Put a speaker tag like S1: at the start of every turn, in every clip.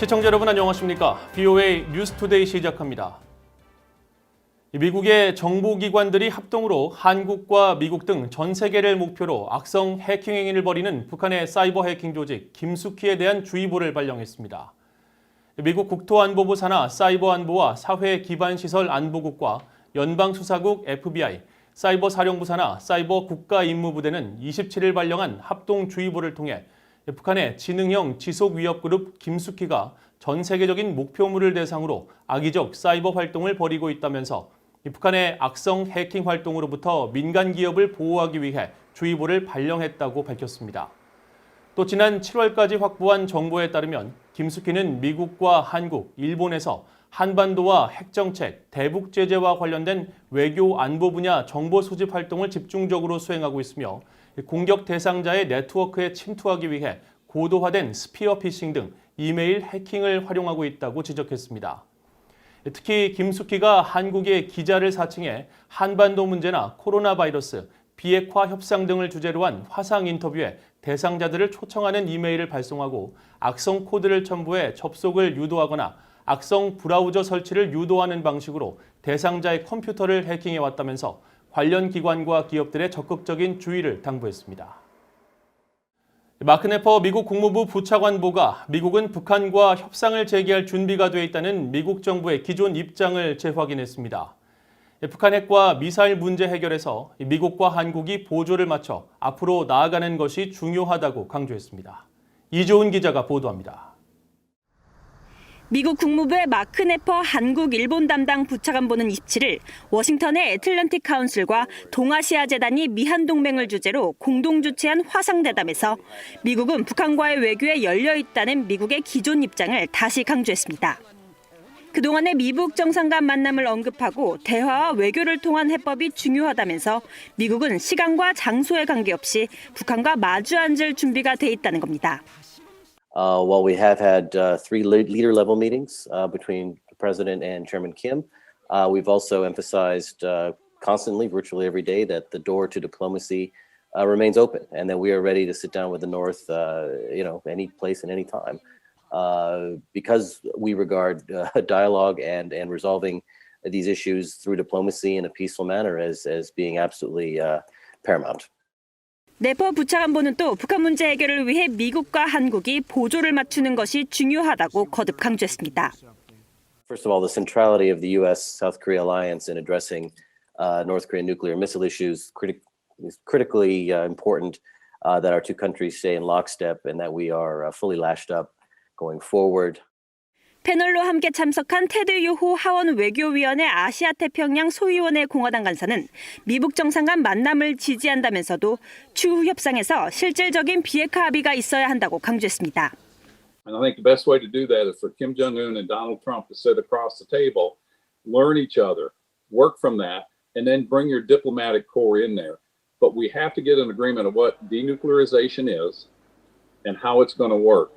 S1: 시청자 여러분 안녕하십니까? BOA 뉴스투데이 시작합니다. 미국의 정보기관들이 합동으로 한국과 미국 등 전 세계를 목표로 악성 해킹 행위를 벌이는 북한의 사이버 해킹 조직 김숙희에 대한 주의보를 발령했습니다. 미국 국토안보부 산하 사이버안보와 사회기반시설안보국과 연방수사국 FBI, 사이버사령부 산하 사이버국가임무부대는 27일 발령한 합동주의보를 통해 북한의 지능형 지속위협그룹 김숙희가 전 세계적인 목표물을 대상으로 악의적 사이버 활동을 벌이고 있다면서 북한의 악성 해킹 활동으로부터 민간 기업을 보호하기 위해 주의보를 발령했다고 밝혔습니다. 또 지난 7월까지 확보한 정보에 따르면 김숙희는 미국과 한국, 일본에서 한반도와 핵정책, 대북 제재와 관련된 외교 안보 분야 정보 수집 활동을 집중적으로 수행하고 있으며 공격 대상자의 네트워크에 침투하기 위해 고도화된 스피어 피싱 등 이메일 해킹을 활용하고 있다고 지적했습니다. 특히 김숙희가 한국의 기자를 사칭해 한반도 문제나 코로나 바이러스, 비핵화 협상 등을 주제로 한 화상 인터뷰에 대상자들을 초청하는 이메일을 발송하고 악성 코드를 첨부해 접속을 유도하거나 악성 브라우저 설치를 유도하는 방식으로 대상자의 컴퓨터를 해킹해왔다면서 관련 기관과 기업들의 적극적인 주의를 당부했습니다. 마크 네퍼 미국 국무부 부차관보가 미국은 북한과 협상을 재개할 준비가 돼 있다는 미국 정부의 기존 입장을 재확인했습니다. 북한 핵과 미사일 문제 해결에서 미국과 한국이 보조를 맞춰 앞으로 나아가는 것이 중요하다고 강조했습니다. 이조은 기자가 보도합니다.
S2: 미국 국무부의 마크 네퍼 한국 일본 담당 부차관보는 27일 워싱턴의 애틀랜틱 카운슬과 동아시아 재단이 미한 동맹을 주제로 공동 주최한 화상대담에서 미국은 북한과의 외교에 열려 있다는 미국의 기존 입장을 다시 강조했습니다. 그동안의 미북 정상 간 만남을 언급하고 대화와 외교를 통한 해법이 중요하다면서 미국은 시간과 장소에 관계없이 북한과 마주 앉을 준비가 돼 있다는 겁니다.
S3: While we have had three leader-level meetings between the president and Chairman Kim, we've also emphasized constantly, virtually every day, that the door to diplomacy remains open and that we are ready to sit down with the North, any place and any time, because we regard dialogue and resolving these issues through diplomacy in a peaceful manner as being absolutely paramount.
S2: 네퍼 부차관보는 또 북한 문제 해결을 위해 미국과 한국이 보조를 맞추는 것이 중요하다고 거듭 강조했습니다.
S3: First of all, the centrality of the U.S.-South Korea alliance in addressing North Korean nuclear missile issues is critically important that our two countries stay in lockstep and that we are fully lashed up going forward.
S2: 패널로 함께 참석한 테드 요호 하원 외교위원회 아시아 태평양 소위원회 공화당 간사는 미북 정상 간 만남을 지지한다면서도 추후 협상에서 실질적인 비핵화 합의가 있어야 한다고 강조했습니다.
S4: And I think the best way to do that is for Kim Jong-un and Donald Trump to sit across the table, learn each other, work from that, and then bring your diplomatic core in there. But we have to get an agreement of what denuclearization is and how it's going to work.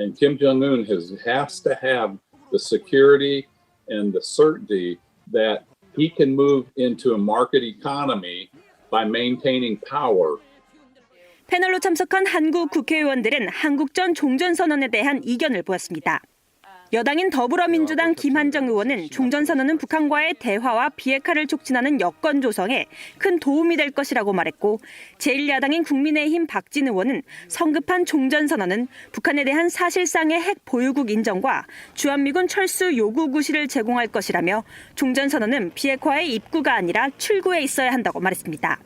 S4: And Kim Jong-un has to have the security and the certainty that he can move into a market economy by maintaining power.
S2: 패널로 참석한 한국 국회의원들은 한국전 종전선언에 대한 이견을 보였습니다. 여당인 더불어민주당 김한정 의원은 종전선언은 북한과의 대화와 비핵화를 촉진하는 여건 조성에 큰 도움이 될 것이라고 말했고 제1야당인 국민의힘 박진 의원은 성급한 종전선언은 북한에 대한 사실상의 핵 보유국 인정과 주한미군 철수 요구 구실을 제공할 것이라며 종전선언은 비핵화의 입구가 아니라 출구에 있어야 한다고 말했습니다.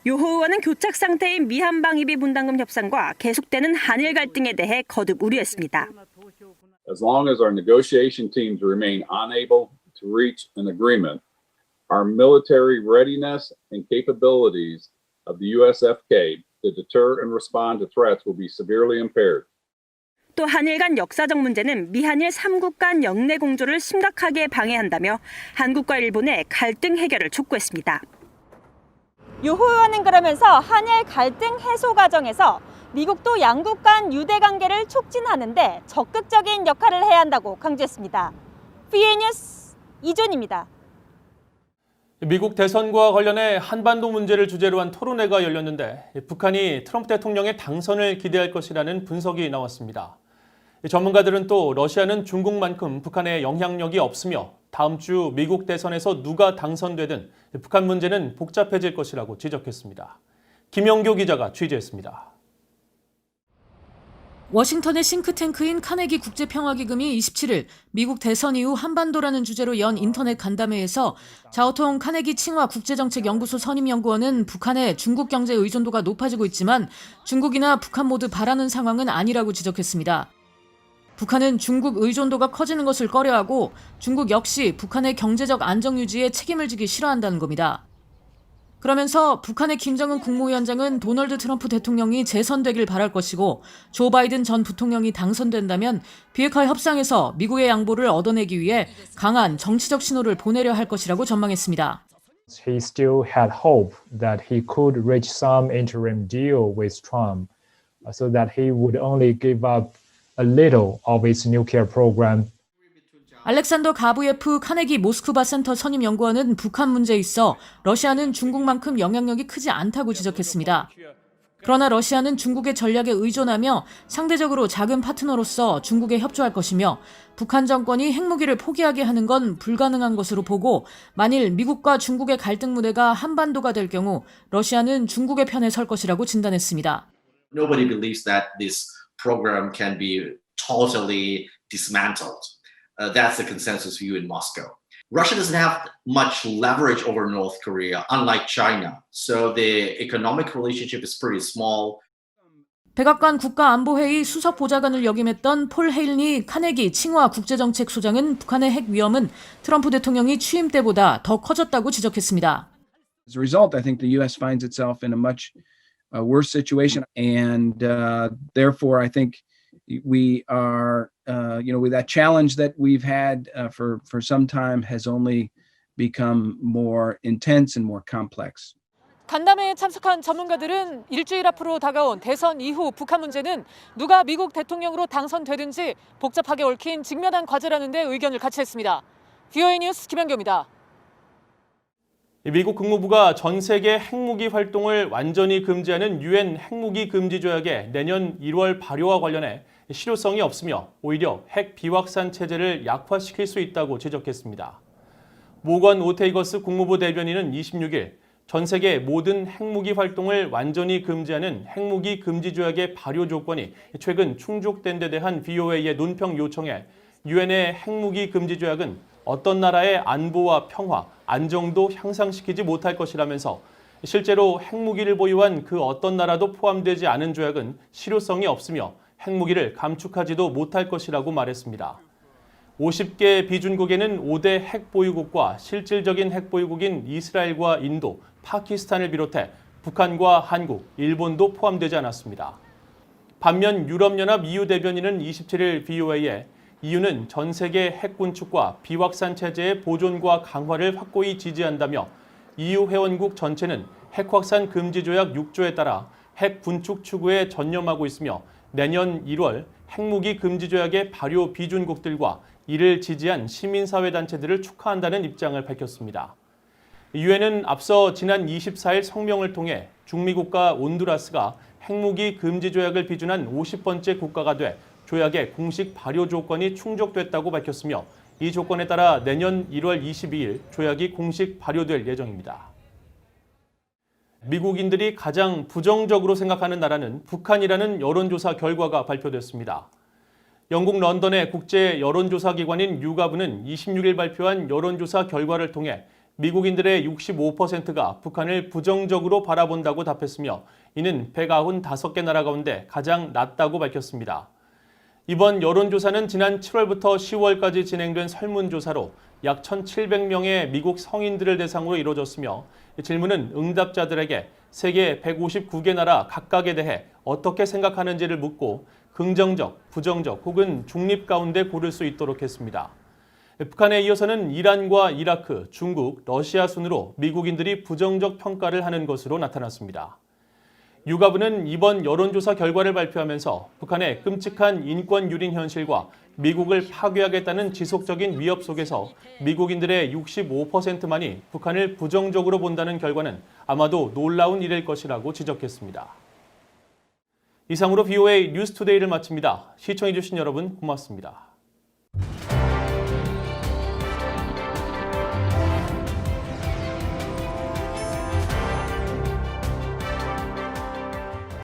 S2: 요호 의원은 교착 상태인 미한방위비 분담금 협상과 계속되는 한일 갈등에 대해 거듭 우려했습니다.
S4: As long as our negotiation teams remain unable to reach an agreement, our military readiness and capabilities of the USFK to deter and respond to threats will be severely impaired.
S2: 또 한일 간 역사적 문제는 미한일 3국 간 영내 공조를 심각하게 방해한다며 한국과 일본의 갈등 해결을 촉구했습니다. 요호 의원은 그러면서 한일 갈등 해소 과정에서 미국도 양국 간 유대 관계를 촉진하는 데 적극적인 역할을 해야 한다고 강조했습니다. BOA 뉴스 이존입니다.
S1: 미국 대선과 관련해 한반도 문제를 주제로 한 토론회가 열렸는데 북한이 트럼프 대통령의 당선을 기대할 것이라는 분석이 나왔습니다. 전문가들은 또 러시아는 중국만큼 북한에 영향력이 없으며 다음 주 미국 대선에서 누가 당선되든 북한 문제는 복잡해질 것이라고 지적했습니다. 김영교 기자가 취재했습니다.
S5: 워싱턴의 싱크탱크인 카네기 국제평화기금이 27일 미국 대선 이후 한반도라는 주제로 연 인터넷 간담회에서 자오통 카네기 칭화 국제정책연구소 선임연구원은 북한의 중국 경제 의존도가 높아지고 있지만 중국이나 북한 모두 바라는 상황은 아니라고 지적했습니다. 북한은 중국 의존도가 커지는 것을 꺼려하고 중국 역시 북한의 경제적 안정 유지에 책임을 지기 싫어한다는 겁니다. 그러면서 북한의 김정은 국무위원장은 도널드 트럼프 대통령이 재선되길 바랄 것이고 조 바이든 전 부통령이 당선된다면 비핵화 협상에서 미국의 양보를 얻어내기 위해 강한 정치적 신호를 보내려 할 것이라고 전망했습니다.
S6: He still had hope that he could reach some interim deal with Trump so that he would only give up a little of his nuclear program.
S5: 알렉산더 가부예프 카네기 모스크바 센터 선임 연구원은 북한 문제에 있어 러시아는 중국만큼 영향력이 크지 않다고 지적했습니다. 그러나 러시아는 중국의 전략에 의존하며 상대적으로 작은 파트너로서 중국에 협조할 것이며 북한 정권이 핵무기를 포기하게 하는 건 불가능한 것으로 보고 만일 미국과 중국의 갈등 무대가 한반도가 될 경우 러시아는 중국의 편에 설 것이라고 진단했습니다.
S7: Nobody believes that this program can be totally dismantled. That's the consensus view in Moscow. Russia doesn't have much leverage over North Korea, unlike China. So the economic relationship is pretty small.
S5: 백악관 국가안보회의 수석보좌관을 역임했던 폴 헤일리 카네기 칭화 국제정책소장은 북한의 핵 위험은 트럼프 대통령이 취임 때보다 더 커졌다고 지적했습니다.
S8: As a result, I think the U.S. finds itself in a much worse situation, and therefore, I think we are, with that challenge that we've had for some time has only become more intense and more complex.
S5: 간담회에 참석한 전문가들은 일주일 앞으로 다가온 대선 이후 북한 문제는 누가 미국 대통령으로 당선되든지 복잡하게 얽힌 직면한 과제라는 데 의견을 같이 했습니다. VOA 뉴스 김현교입니다.
S1: 미국 국무부가 전 세계 핵무기 활동을 완전히 금지하는 유엔 핵무기 금지 조약의 내년 1월 발효와 관련해 실효성이 없으며 오히려 핵 비확산 체제를 약화시킬 수 있다고 지적했습니다. 모건 오테이거스 국무부 대변인은 26일 전 세계 모든 핵무기 활동을 완전히 금지하는 핵무기 금지 조약의 발효 조건이 최근 충족된 데 대한 VOA의 논평 요청에 유엔의 핵무기 금지 조약은 어떤 나라의 안보와 평화, 안정도 향상시키지 못할 것이라면서 실제로 핵무기를 보유한 그 어떤 나라도 포함되지 않은 조약은 실효성이 없으며 핵무기를 감축하지도 못할 것이라고 말했습니다. 50개 비준국에는 5대 핵보유국과 실질적인 핵보유국인 이스라엘과 인도, 파키스탄을 비롯해 북한과 한국, 일본도 포함되지 않았습니다. 반면 유럽연합 EU 대변인은 27일 VOA에 EU는 전 세계 핵 군축과 비확산 체제의 보존과 강화를 확고히 지지한다며 EU 회원국 전체는 핵 확산 금지 조약 6조에 따라 핵 군축 추구에 전념하고 있으며 내년 1월 핵무기 금지 조약의 발효 비준국들과 이를 지지한 시민사회 단체들을 축하한다는 입장을 밝혔습니다. 유엔은 앞서 지난 24일 성명을 통해 중미 국가 온두라스가 핵무기 금지 조약을 비준한 50번째 국가가 돼 조약의 공식 발효 조건이 충족됐다고 밝혔으며 이 조건에 따라 내년 1월 22일 조약이 공식 발효될 예정입니다. 미국인들이 가장 부정적으로 생각하는 나라는 북한이라는 여론조사 결과가 발표됐습니다. 영국 런던의 국제 여론조사 기관인 유가브는 26일 발표한 여론조사 결과를 통해 미국인들의 65%가 북한을 부정적으로 바라본다고 답했으며 이는 195개 나라 가운데 가장 낮다고 밝혔습니다. 이번 여론조사는 지난 7월부터 10월까지 진행된 설문조사로 약 1,700명의 미국 성인들을 대상으로 이루어졌으며 질문은 응답자들에게 세계 159개 나라 각각에 대해 어떻게 생각하는지를 묻고 긍정적, 부정적 혹은 중립 가운데 고를 수 있도록 했습니다. 북한에 이어서는 이란과 이라크, 중국, 러시아 순으로 미국인들이 부정적 평가를 하는 것으로 나타났습니다. 유가브는 이번 여론조사 결과를 발표하면서 북한의 끔찍한 인권 유린 현실과 미국을 파괴하겠다는 지속적인 위협 속에서 미국인들의 65%만이 북한을 부정적으로 본다는 결과는 아마도 놀라운 일일 것이라고 지적했습니다. 이상으로 VOA 뉴스투데이를 마칩니다. 시청해주신 여러분 고맙습니다.